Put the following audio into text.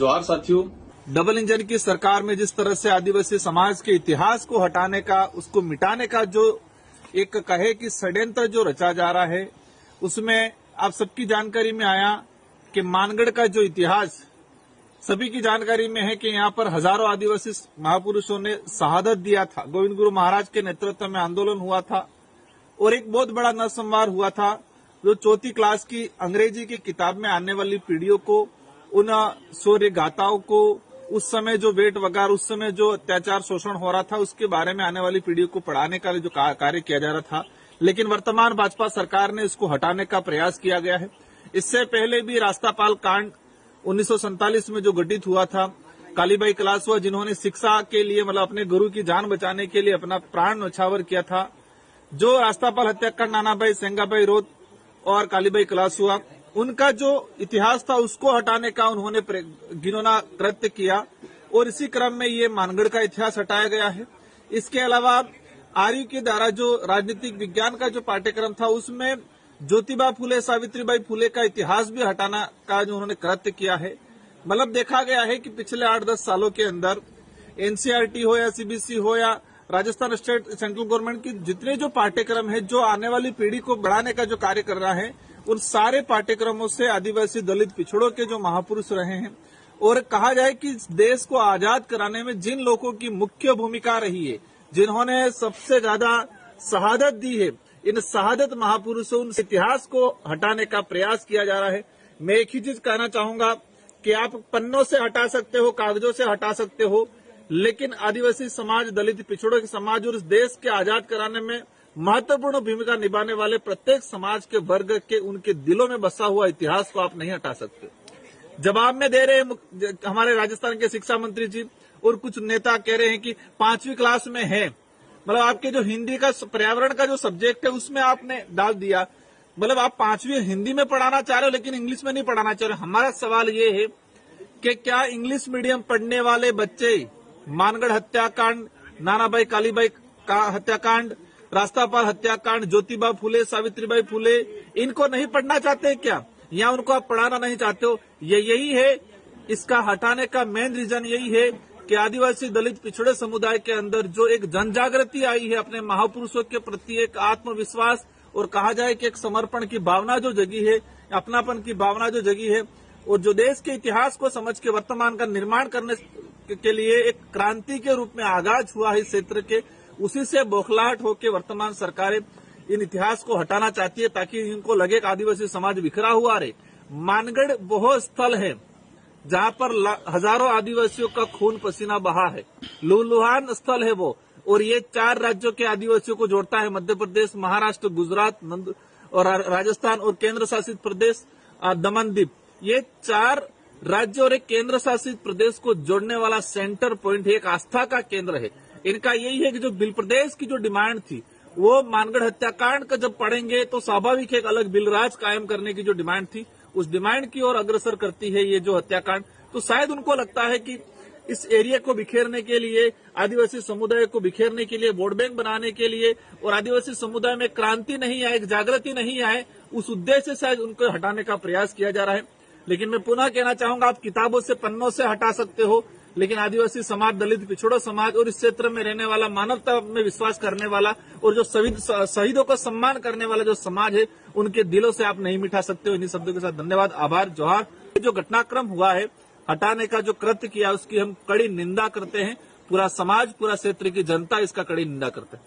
जोहार साथियों। Double engine की सरकार में जिस तरह से आदिवासी समाज के इतिहास को हटाने का, उसको मिटाने का जो एक कहे कि षड्यंत्र जो रचा जा रहा है, उसमें आप सबकी जानकारी में आया कि मानगढ़ का जो इतिहास सभी की जानकारी में है कि यहाँ पर हजारों आदिवासी महापुरुषों ने शहादत दिया था। गोविंद गुरु महाराज के नेतृत्व में आंदोलन हुआ था और एक बहुत बड़ा नरसंहार हुआ था, जो चौथी क्लास की अंग्रेजी की किताब में आने वाली पीढ़ियों को, उन शौर्य गाथाओं को, उस समय जो वेट वगार, उस समय जो अत्याचार शोषण हो रहा था, उसके बारे में आने वाली पीढ़ियों को पढ़ाने का जो कार्य किया जा रहा था, लेकिन वर्तमान भाजपा सरकार ने इसको हटाने का प्रयास किया गया है। इससे पहले भी रास्तापाल कांड 1947 में जो गठित हुआ था, कालीबाई कलासुआ जिन्होंने शिक्षा के लिए मतलब अपने गुरु की जान बचाने के लिए अपना प्राण न्यौछावर किया था, जो रास्तापाल हत्याकांड नानाभाई सेंगाबाई रोत और कालीबाई कलासुआ, उनका जो इतिहास था उसको हटाने का उन्होंने घिनौना कृत्य किया और इसी क्रम में ये मानगढ़ का इतिहास हटाया गया है। इसके अलावा आर्यू के द्वारा जो राजनीतिक विज्ञान का जो पाठ्यक्रम था, उसमें ज्योतिबा फुले, सावित्रीबाई फुले का इतिहास भी हटाना का जो उन्होंने कृत्य किया है। मतलब देखा गया है कि पिछले 8-10 सालों के अंदर एनसीईआरटी हो या सीबीएसई हो या राजस्थान स्टेट सेंट्रल गवर्नमेंट की जितने जो पाठ्यक्रम है, जो आने वाली पीढ़ी को बढ़ाने का जो कार्य कर रहा है, उन सारे पाठ्यक्रमों से आदिवासी दलित पिछड़ों के जो महापुरुष रहे हैं, और कहा जाए कि देश को आजाद कराने में जिन लोगों की मुख्य भूमिका रही है, जिन्होंने सबसे ज्यादा शहादत दी है, इन शहादत महापुरुषों, उन इतिहास को हटाने का प्रयास किया जा रहा है। मैं एक ही चीज कहना चाहूंगा कि आप पन्नों से हटा सकते हो, कागजों से हटा सकते हो, लेकिन आदिवासी समाज, दलित पिछड़ों के समाज और इस देश के आजाद कराने में महत्वपूर्ण भूमिका निभाने वाले प्रत्येक समाज के वर्ग के, उनके दिलों में बसा हुआ इतिहास को आप नहीं हटा सकते। जवाब में दे रहे हमारे राजस्थान के शिक्षा मंत्री जी, और कुछ नेता कह रहे हैं कि 5वीं क्लास में है, मतलब आपके जो हिंदी का पर्यावरण का जो सब्जेक्ट है उसमें आपने डाल दिया, मतलब आप 5वीं हिंदी में पढ़ाना चाह रहे हो लेकिन इंग्लिश में नहीं पढ़ाना चाह रहे। हमारा सवाल ये है कि क्या इंग्लिश मीडियम पढ़ने वाले बच्चे मानगढ़ हत्याकांड, नानाभाई कालीबाई का हत्याकांड, रास्तापाल हत्याकांड, ज्योतिबा फुले, सावित्रीबाई फुले, इनको नहीं पढ़ना चाहते क्या, या उनको आप पढ़ाना नहीं चाहते हो? यही है इसका हटाने का मेन रीजन, यही है कि आदिवासी दलित पिछड़े समुदाय के अंदर जो एक जनजागृति आई है, अपने महापुरुषों के प्रति एक आत्मविश्वास और कहा जाए कि एक समर्पण की भावना जो जगी है, अपनापन की भावना जो जगी है, और जो देश के इतिहास को समझ के वर्तमान का निर्माण करने के लिए एक क्रांति के रूप में आगाज हुआ है इस क्षेत्र के, उसी से बौखलाहट होकर वर्तमान सरकारें इन इतिहास को हटाना चाहती है, ताकि इनको लगे कि आदिवासी समाज बिखरा हुआ रहे। मानगढ़ वह स्थल है जहां पर हजारों आदिवासियों का खून पसीना बहा है, लूलुहान स्थल है वो, और ये 4 राज्यों के आदिवासियों को जोड़ता है, मध्य प्रदेश, महाराष्ट्र, गुजरात और राजस्थान और केंद्र शासित प्रदेश दमन दीव। ये 4 राज्य और एक केंद्र शासित प्रदेश को जोड़ने वाला सेंटर पॉइंट है, एक आस्था का केंद्र है। इनका यही है कि जो बिल प्रदेश की जो डिमांड थी, वो मानगढ़ हत्याकांड का जब पढ़ेंगे तो स्वाभाविक एक अलग बिल राज कायम करने की जो डिमांड थी, उस डिमांड की ओर अग्रसर करती है ये जो हत्याकांड। तो शायद उनको लगता है कि इस एरिया को बिखेरने के लिए, आदिवासी समुदाय को बिखेरने के लिए, वोट बैंक बनाने के लिए, और आदिवासी समुदाय में क्रांति नहीं आए, जागृति नहीं आए, उस उद्देश्य से उनको हटाने का प्रयास किया जा रहा है। लेकिन मैं पुनः कहना चाहूंगा, आप किताबों से, पन्नों से हटा सकते हो, लेकिन आदिवासी समाज, दलित पिछड़ों समाज और इस क्षेत्र में रहने वाला, मानवता में विश्वास करने वाला और जो शहीदों का सम्मान करने वाला जो समाज है, उनके दिलों से आप नहीं मिटा सकते हो। इन्हीं शब्दों के साथ धन्यवाद, आभार, जोहार। जो घटनाक्रम हुआ है, हटाने का जो कृत्य किया, उसकी हम कड़ी निंदा करते हैं। पूरा समाज, पूरा क्षेत्र की जनता इसका कड़ी निंदा करते हैं।